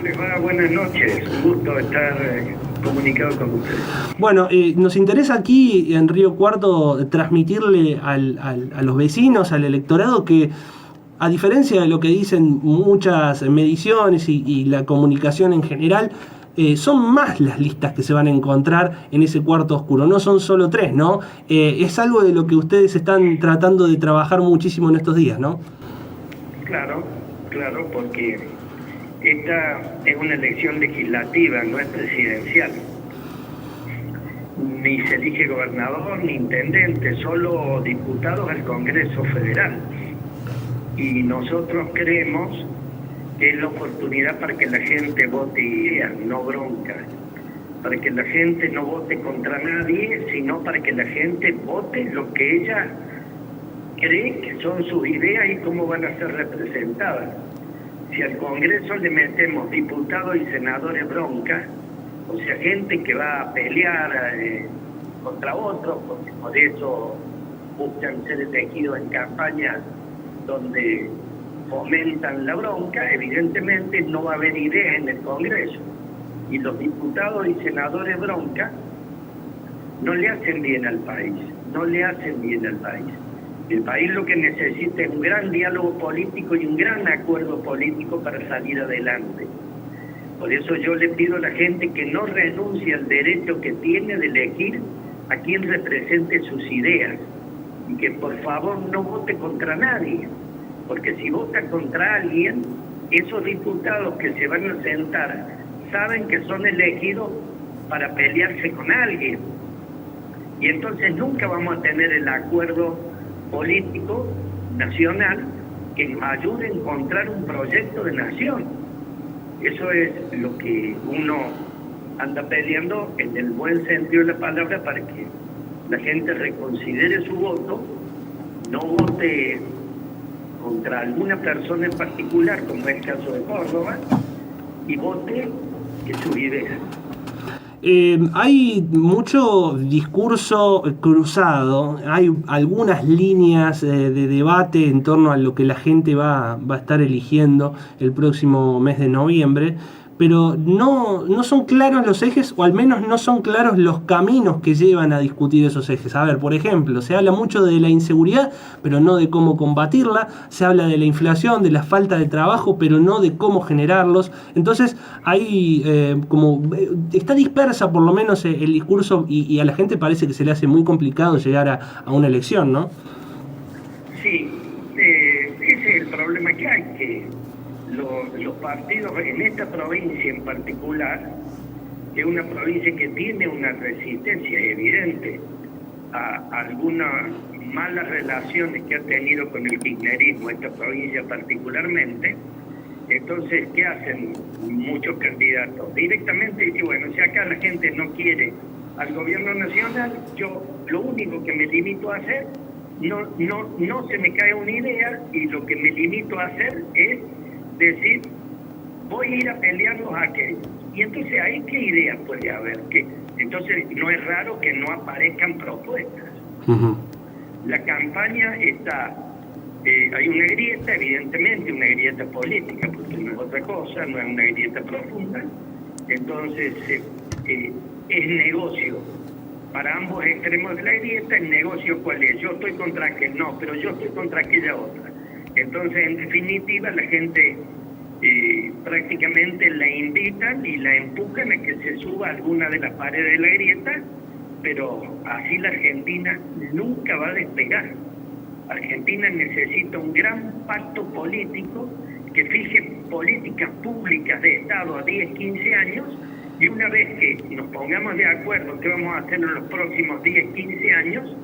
les va? Buenas noches. Un gusto estar comunicado con ustedes. Bueno, nos interesa aquí en Río Cuarto transmitirle a los vecinos, al electorado, que a diferencia de lo que dicen muchas mediciones y la comunicación en general, son más las listas que se van a encontrar en ese cuarto oscuro, no son solo tres, ¿no? Es algo de lo que ustedes están tratando de trabajar muchísimo en estos días, ¿no? Claro, claro, porque esta es una elección legislativa, no es presidencial. Ni se elige gobernador ni intendente, solo diputados al Congreso Federal. Y nosotros creemos que es la oportunidad para que la gente vote ideas, no bronca. Para que la gente no vote contra nadie, sino para que la gente vote lo que ella cree que son sus ideas y cómo van a ser representadas. Si al Congreso le metemos diputados y senadores bronca, o sea, gente que va a pelear contra otros, porque por eso buscan ser elegidos en campañas donde fomentan la bronca, evidentemente no va a haber ideas en el Congreso. Y los diputados y senadores bronca no le hacen bien al país, no le hacen bien al país. El país lo que necesita es un gran diálogo político y un gran acuerdo político para salir adelante. Por eso yo le pido a la gente que no renuncie al derecho que tiene de elegir a quien represente sus ideas y que por favor no vote contra nadie, porque si vota contra alguien, esos diputados que se van a sentar saben que son elegidos para pelearse con alguien y entonces nunca vamos a tener el acuerdo político nacional que nos ayude a encontrar un proyecto de nación. Eso es lo que uno anda peleando en el buen sentido de la palabra, para que la gente reconsidere su voto, no vote contra alguna persona en particular, como es el caso de Córdoba, y vote que sus ideas. Hay mucho discurso cruzado, hay algunas líneas de debate en torno a lo que la gente va a estar eligiendo el próximo mes de noviembre, pero no son claros los ejes, o al menos no son claros los caminos que llevan a discutir esos ejes. A ver, por ejemplo, se habla mucho de la inseguridad, pero no de cómo combatirla. Se habla de la inflación, de la falta de trabajo, pero no de cómo generarlos. Entonces, está dispersa por lo menos el discurso y a la gente parece que se le hace muy complicado llegar a una elección, ¿no? Sí, ese es el problema que hay, que los partidos en esta provincia en particular, que es una provincia que tiene una resistencia evidente a algunas malas relaciones que ha tenido con el kirchnerismo, esta provincia particularmente. Entonces, ¿qué hacen muchos candidatos? Directamente dicen, bueno, si acá la gente no quiere al gobierno nacional, yo lo único que me limito a hacer, no se me cae una idea, y lo que me limito a hacer es decir, voy a ir a pelearnos a aquellos. Y entonces ahí, ¿qué ideas puede haber? Entonces no es raro que no aparezcan propuestas. Uh-huh. La campaña está, hay una grieta, evidentemente, una grieta política, porque no es otra cosa, no es una grieta profunda. Entonces es negocio. Para ambos extremos de la grieta, el negocio ¿cuál es? Yo estoy contra aquel, no, pero yo estoy contra aquella otra. Entonces, en definitiva, la gente prácticamente la invitan y la empujan a que se suba a alguna de las paredes de la grieta, pero así la Argentina nunca va a despegar. Argentina necesita un gran pacto político que fije políticas públicas de Estado a 10, 15 años, y una vez que nos pongamos de acuerdo qué vamos a hacer en los próximos 10, 15 años,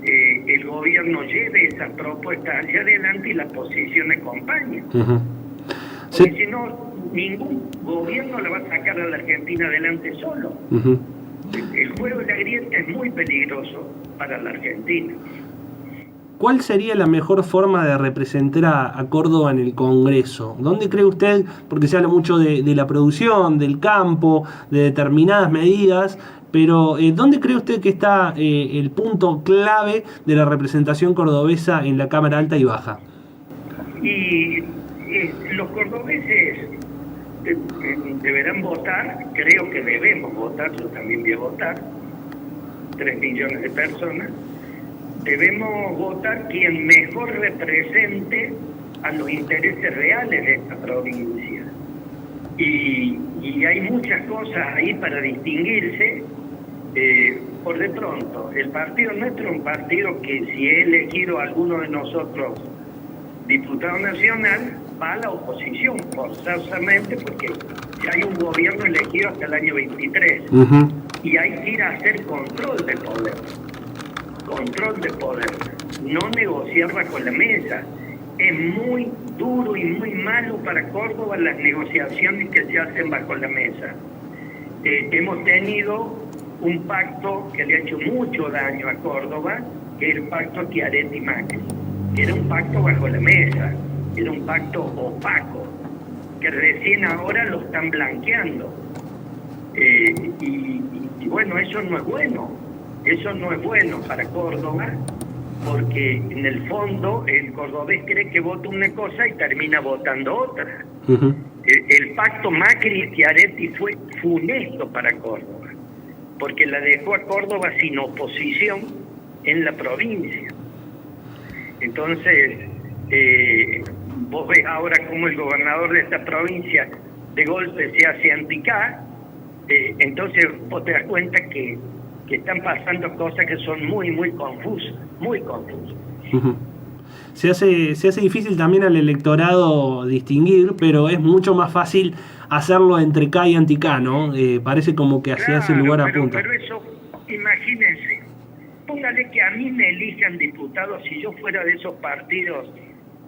el gobierno lleve esas propuestas hacia adelante y las posiciones acompañen. Uh-huh. Porque si no, ningún gobierno la va a sacar a la Argentina adelante solo. Uh-huh. El juego de la grieta es muy peligroso para la Argentina. ¿Cuál sería la mejor forma de representar a Córdoba en el Congreso? ¿Dónde cree usted, porque se habla mucho de la producción, del campo, de determinadas medidas, pero ¿dónde cree usted que está el punto clave de la representación cordobesa en la Cámara Alta y Baja? Y los cordobeses deberán votar, creo que debemos votar, yo también voy a votar, 3 millones de personas, debemos votar quien mejor represente a los intereses reales de esta provincia. Y hay muchas cosas ahí para distinguirse. Por de pronto, el partido nuestro es un partido que si he elegido a alguno de nosotros diputado nacional, va a la oposición, forzosamente, porque hay un gobierno elegido hasta el año 23. Uh-huh. Y hay que ir a hacer control de poder. Control de poder. No negociar bajo la mesa. Es muy duro y muy malo para Córdoba las negociaciones que se hacen bajo la mesa. Hemos tenido un pacto que le ha hecho mucho daño a Córdoba, que es el pacto Schiaretti-Macri. Era un pacto bajo la mesa, era un pacto opaco, que recién ahora lo están blanqueando. Y bueno, eso no es bueno para Córdoba, porque en el fondo el cordobés cree que vota una cosa y termina votando otra. Uh-huh. El pacto Macri-Schiaretti fue funesto para Córdoba, porque la dejó a Córdoba sin oposición en la provincia. Entonces, vos ves ahora cómo el gobernador de esta provincia de golpe se hace anti-K, entonces vos te das cuenta que están pasando cosas que son muy, muy confusas, muy confusas. Uh-huh. Se hace difícil también al electorado distinguir, pero es mucho más fácil hacerlo entre K y anti-K, ¿no? Parece como que hacia ese lugar apunta. Pero eso, imagínense, póngale que a mí me elijan diputados si yo fuera de esos partidos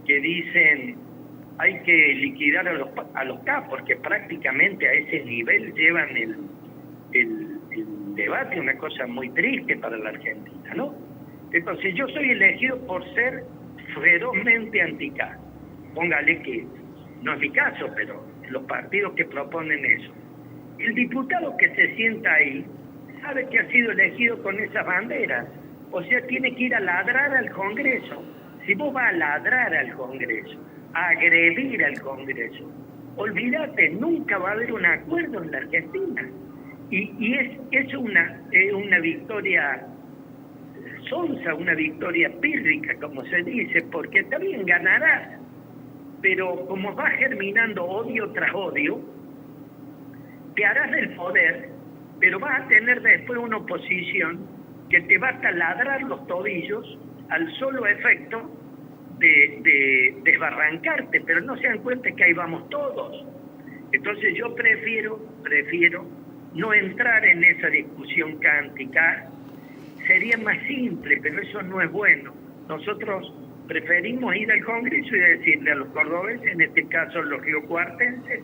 que dicen hay que liquidar a los K, porque prácticamente a ese nivel llevan el debate, una cosa muy triste para la Argentina, ¿no? Entonces yo soy elegido por ser ferozmente anti-K. Póngale que no es mi caso, pero los partidos que proponen eso. El diputado que se sienta ahí sabe que ha sido elegido con esas banderas, o sea, tiene que ir a ladrar al Congreso. Si vos vas a ladrar al Congreso, a agredir al Congreso, olvídate, nunca va a haber un acuerdo en la Argentina. Y es una victoria sonsa, una victoria pírrica, como se dice, porque también ganarás, pero como va germinando odio tras odio, te harás del poder, pero vas a tener después una oposición que te va a taladrar los tobillos al solo efecto de desbarrancarte, pero no se dan cuenta que ahí vamos todos. Entonces yo prefiero no entrar en esa discusión cántica. Sería más simple, pero eso no es bueno. Nosotros preferimos ir al Congreso y decirle a los cordobeses, en este caso los riocuartenses,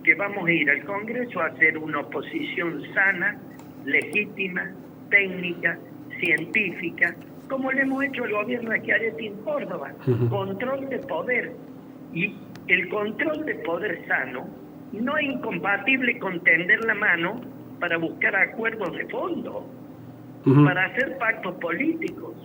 que vamos a ir al Congreso a hacer una oposición sana, legítima, técnica, científica, como le hemos hecho al gobierno de Schiaretti en Córdoba. Uh-huh. Control de poder. Y el control de poder sano no es incompatible con tender la mano para buscar acuerdos de fondo, uh-huh, para hacer pactos políticos.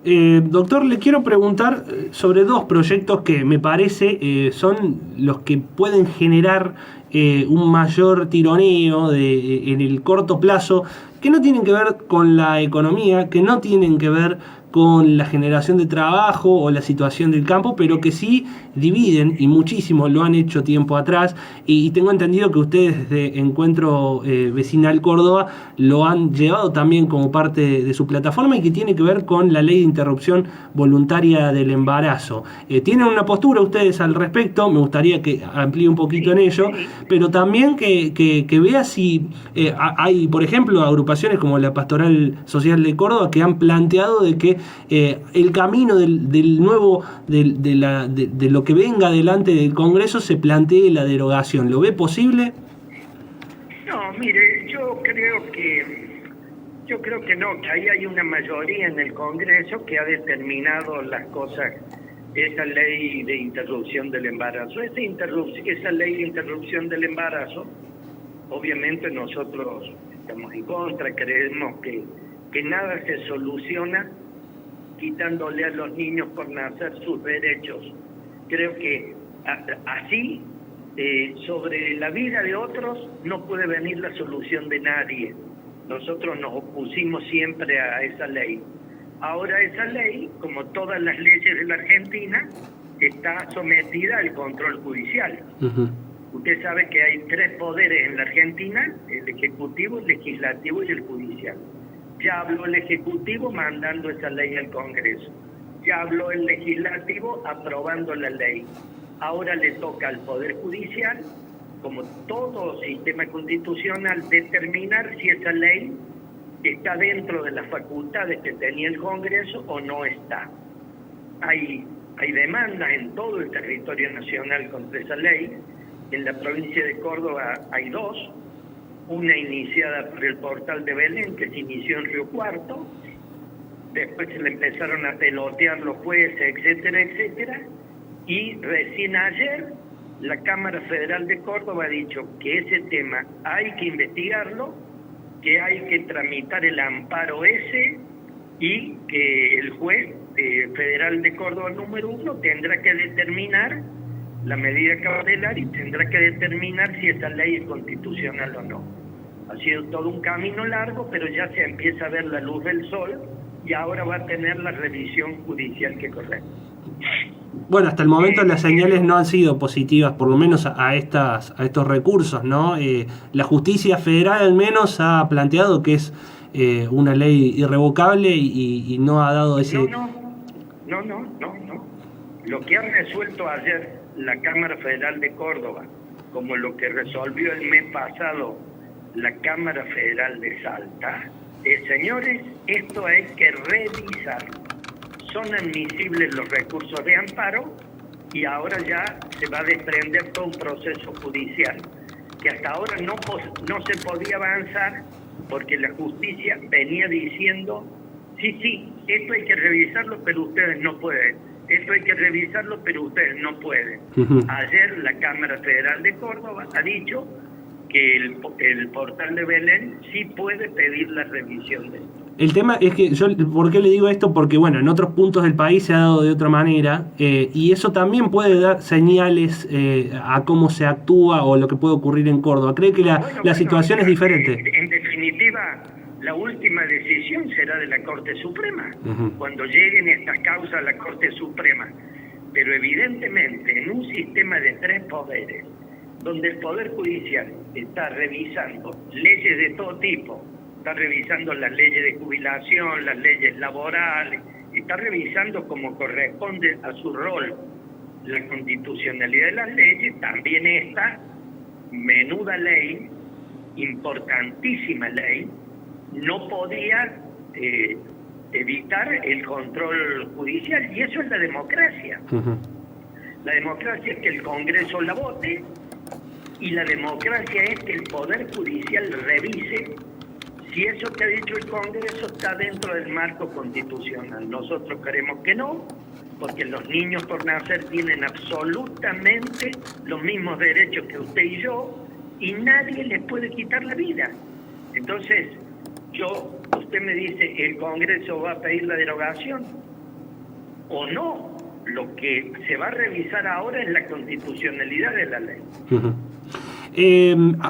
Doctor, le quiero preguntar sobre dos proyectos que me parece son los que pueden generar un mayor tironeo en el corto plazo, que no tienen que ver con la economía, que no tienen que ver con la generación de trabajo o la situación del campo, pero que sí dividen, y muchísimo lo han hecho tiempo atrás, y tengo entendido que ustedes desde Encuentro Vecinal Córdoba lo han llevado también como parte de su plataforma, y que tiene que ver con la ley de interrupción voluntaria del embarazo. Tienen una postura ustedes al respecto, me gustaría que amplíe un poquito en ello, pero también que vea si hay, por ejemplo, agrupaciones como la Pastoral Social de Córdoba que han planteado de que el camino del nuevo, de lo que venga adelante del Congreso se plantee la derogación. ¿Lo ve posible? No, mire, yo creo que no, que ahí hay una mayoría en el Congreso que ha determinado las cosas. Esa ley de interrupción del embarazo, esa ley de interrupción del embarazo, obviamente nosotros estamos en contra, creemos que nada se soluciona quitándole a los niños por nacer sus derechos. Creo que así sobre la vida de otros no puede venir la solución de nadie. Nosotros nos opusimos siempre a esa ley. Ahora esa ley, como todas las leyes de la Argentina, está sometida al control judicial. Ujú. Usted sabe que hay 3 poderes en la Argentina: el ejecutivo, el legislativo y el judicial. Ya habló el ejecutivo mandando esa ley al Congreso. Ya habló el legislativo aprobando la ley. Ahora le toca al Poder Judicial, como todo sistema constitucional, determinar si esa ley está dentro de las facultades que tenía el Congreso o no está. Hay demandas en todo el territorio nacional contra esa ley. En la provincia de Córdoba hay 2, una iniciada por el Portal de Belén, que se inició en Río Cuarto, después se le empezaron a pelotear los jueces, etcétera, etcétera, y recién ayer la Cámara Federal de Córdoba ha dicho que ese tema hay que investigarlo, que hay que tramitar el amparo ese, y que el juez federal de Córdoba número 1 tendrá que determinar la medida cautelar y tendrá que determinar si esa ley es constitucional o no. Ha sido todo un camino largo, pero ya se empieza a ver la luz del sol y ahora va a tener la revisión judicial que corresponde. Bueno, hasta el momento las señales no han sido positivas, por lo menos a estos recursos, ¿no? La justicia federal al menos ha planteado que es una ley irrevocable y no ha dado ese... No. Lo que ha resuelto ayer la Cámara Federal de Córdoba, como lo que resolvió el mes pasado la Cámara Federal de Salta, señores, esto hay que revisar. Son admisibles los recursos de amparo y ahora ya se va a desprender todo un proceso judicial que hasta ahora no se podía avanzar porque la justicia venía diciendo: sí, esto hay que revisarlo, pero ustedes no pueden. Esto hay que revisarlo, pero ustedes no pueden. Uh-huh. Ayer la Cámara Federal de Córdoba ha dicho que el Portal de Belén sí puede pedir la revisión de esto. El tema es que ¿por qué le digo esto? Porque bueno, en otros puntos del país se ha dado de otra manera y eso también puede dar señales a cómo se actúa o lo que puede ocurrir en Córdoba. ¿Cree que la situación es diferente? En definitiva, la última decisión será de la Corte Suprema, uh-huh, cuando lleguen estas causas a la Corte Suprema. Pero evidentemente, en un sistema de 3 poderes, donde el Poder Judicial está revisando leyes de todo tipo, está revisando las leyes de jubilación, las leyes laborales, está revisando como corresponde a su rol la constitucionalidad de las leyes, también esta menuda ley, importantísima ley, no podía evitar el control judicial, y eso es la democracia. uh-huh. La democracia es que el Congreso la vote, y la democracia es que el Poder Judicial revise si eso que ha dicho el Congreso está dentro del marco constitucional. Nosotros creemos que no, porque los niños por nacer tienen absolutamente los mismos derechos que usted y yo, y nadie les puede quitar la vida. Entonces, usted me dice, ¿el Congreso va a pedir la derogación o no? Lo que se va a revisar ahora es la constitucionalidad de la ley. Uh-huh.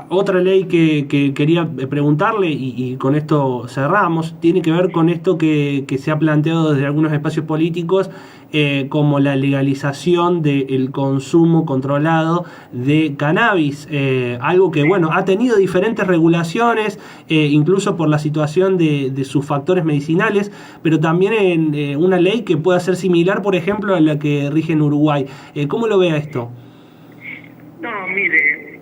Otra ley que quería preguntarle, y con esto cerramos, tiene que ver con esto que se ha planteado desde algunos espacios políticos, como la legalización del consumo controlado de cannabis, algo que bueno ha tenido diferentes regulaciones, incluso por la situación de sus factores medicinales, pero también en una ley que pueda ser similar, por ejemplo, a la que rige en Uruguay. ¿Cómo lo ve a esto? No, mire,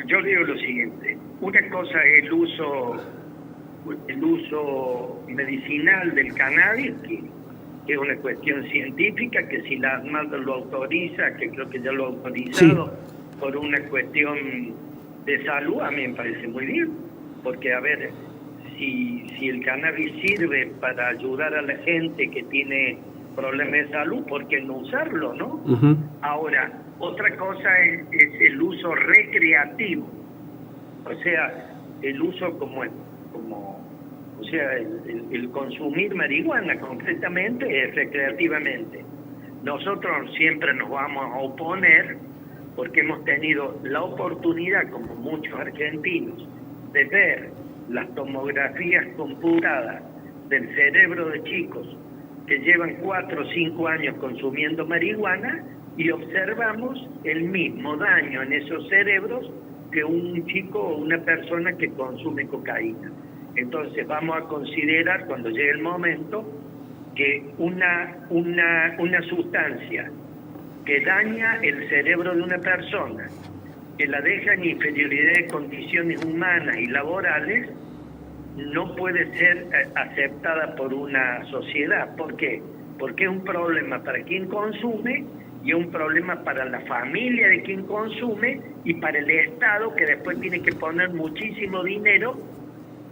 yo digo lo siguiente: una cosa es el uso medicinal del cannabis, que es una cuestión científica, que si la ANMAT lo autoriza, que creo que ya lo ha autorizado, sí, por una cuestión de salud, a mí me parece muy bien, porque a ver, si el cannabis sirve para ayudar a la gente que tiene problemas de salud, ¿por qué no usarlo, no? Uh-huh. Ahora, otra cosa es el uso recreativo, o sea, el uso el consumir marihuana concretamente es recreativamente. Nosotros siempre nos vamos a oponer porque hemos tenido la oportunidad, como muchos argentinos, de ver las tomografías computadas del cerebro de chicos que llevan 4 o 5 años consumiendo marihuana y observamos el mismo daño en esos cerebros que un chico o una persona que consume cocaína. Entonces vamos a considerar, cuando llegue el momento, que una sustancia que daña el cerebro de una persona, que la deja en inferioridad de condiciones humanas y laborales, no puede ser aceptada por una sociedad. ¿Por qué? Porque es un problema para quien consume y es un problema para la familia de quien consume y para el Estado, que después tiene que poner muchísimo dinero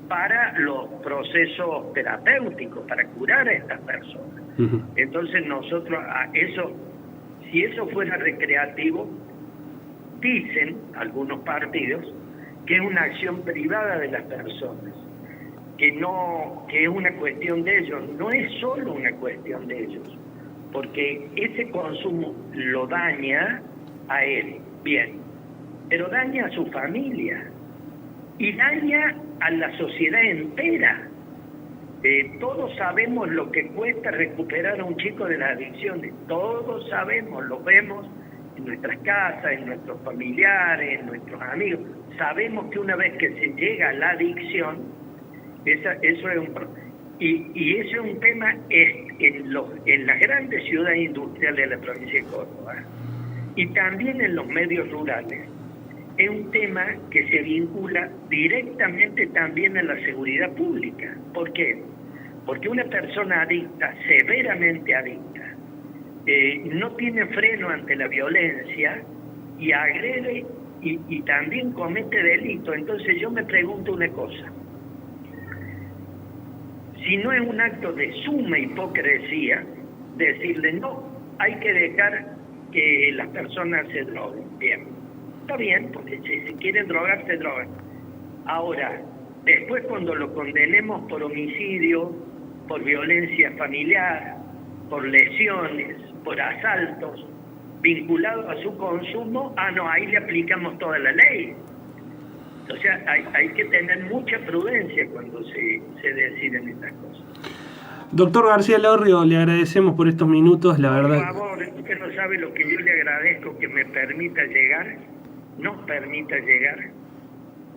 para los procesos terapéuticos, para curar a estas personas. Uh-huh. Entonces nosotros, si eso fuera recreativo, dicen algunos partidos que es una acción privada de las personas, que es una cuestión de ellos. No es solo una cuestión de ellos, porque ese consumo lo daña a él, bien, pero daña a su familia y daña a la sociedad entera. Todos sabemos lo que cuesta recuperar a un chico de las adicciones, todos sabemos, lo vemos en nuestras casas, en nuestros familiares, en nuestros amigos. Sabemos que una vez que se llega a la adicción, eso es un problema. Y ese es un tema en las grandes ciudades industriales de la provincia de Córdoba y también en los medios rurales. Es un tema que se vincula directamente también a la seguridad pública. ¿Por qué? Porque una persona adicta, severamente adicta, no tiene freno ante la violencia y agrede y también comete delito. Entonces yo me pregunto una cosa. Si no es un acto de suma hipocresía decirle no, hay que dejar que las personas se droguen. Bien, está bien, porque si quieren drogar, se drogan. Ahora, después cuando lo condenemos por homicidio, por violencia familiar, por lesiones, por asaltos, vinculados a su consumo, ahí le aplicamos toda la ley. O sea, hay que tener mucha prudencia cuando se deciden estas cosas. Doctor García Lorrio, le agradecemos por estos minutos, la verdad. Por favor, usted no sabe lo que yo le agradezco, que me permita llegar, nos permita llegar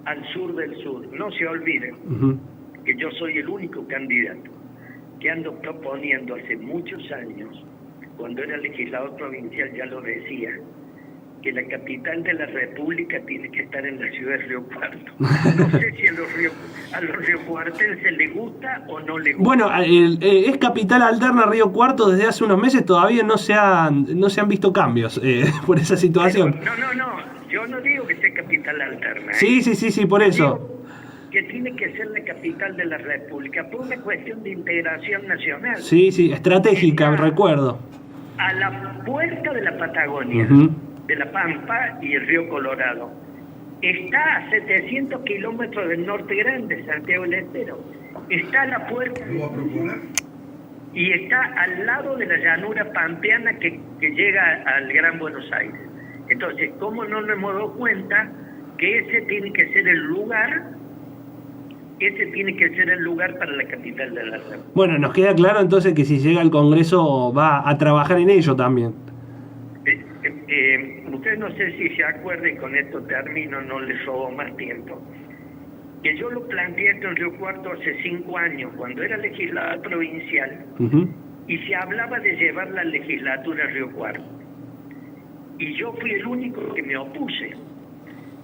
al sur del sur. No se olviden que yo soy el único candidato que ando proponiendo hace muchos años, cuando era legislador provincial ya lo decía, que la capital de la República tiene que estar en la ciudad de Río Cuarto. No sé si a los riocuartenses les gusta o no les gusta. Bueno, es capital alterna Río Cuarto desde hace unos meses, todavía no se han visto cambios por esa situación. Pero, no, yo no digo que sea capital alterna. Sí, por eso. Digo que tiene que ser la capital de la República, por una cuestión de integración nacional. Sí, estratégica, recuerdo. A la puerta de la Patagonia. De La Pampa y el río Colorado. Está a 700 kilómetros del Norte Grande, Santiago del Estero. Está a la puerta y está al lado de la llanura pampeana que llega al Gran Buenos Aires. Entonces, ¿cómo no nos hemos dado cuenta que ese tiene que ser el lugar para la capital de la República? Bueno, nos queda claro entonces que si llega al Congreso va a trabajar en ello también. Usted no sé si se acuerda, y con esto termino, no les robo más tiempo, que yo lo planteé esto en Río Cuarto hace 5 años, cuando era legislador provincial, y se hablaba de llevar la legislatura a Río Cuarto. Y yo fui el único que me opuse.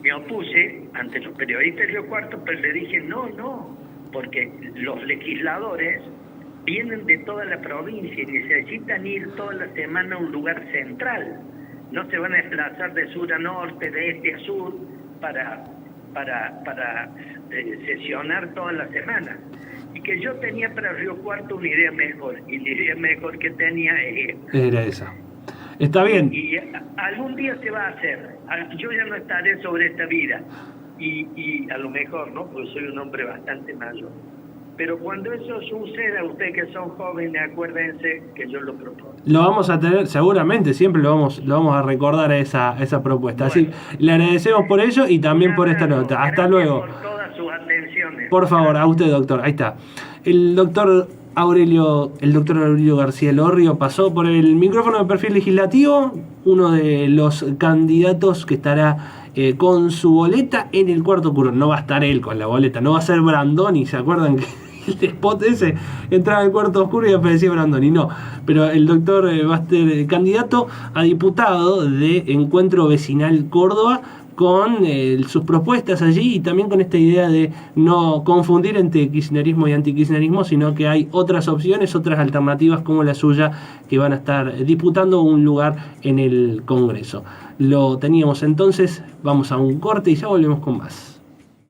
Me opuse ante los periodistas de Río Cuarto, pero le dije no, porque los legisladores vienen de toda la provincia y necesitan ir toda la semana a un lugar central. No se van a desplazar de sur a norte, de este a sur, para sesionar toda la semana. Y que yo tenía para Río Cuarto una idea mejor, y la idea mejor que tenía era esa. Está bien. Y algún día se va a hacer. Yo ya no estaré sobre esta vida, y a lo mejor, ¿no? Porque soy un hombre bastante mayor. Pero cuando eso suceda, ustedes que son jóvenes, acuérdense que yo lo propongo. Lo vamos a tener, seguramente, siempre lo vamos a recordar a esa propuesta. Así, le agradecemos por ello y también por esta nota. Hasta luego. Por todas sus atenciones. Por favor, a usted, doctor. Ahí está. El doctor Aurelio García Elorrio pasó por el micrófono de Perfil Legislativo, uno de los candidatos que estará con su boleta en el cuarto oscuro. No va a estar él con la boleta, no va a ser Brandoni, ¿se acuerdan que el spot ese entraba al cuarto oscuro y aparecía Brandoni? No, pero el doctor va a ser candidato a diputado de Encuentro Vecinal Córdoba, con sus propuestas allí y también con esta idea de no confundir entre kirchnerismo y antikirchnerismo, sino que hay otras opciones, otras alternativas como la suya que van a estar disputando un lugar en el Congreso. Lo teníamos entonces, vamos a un corte y ya volvemos con más.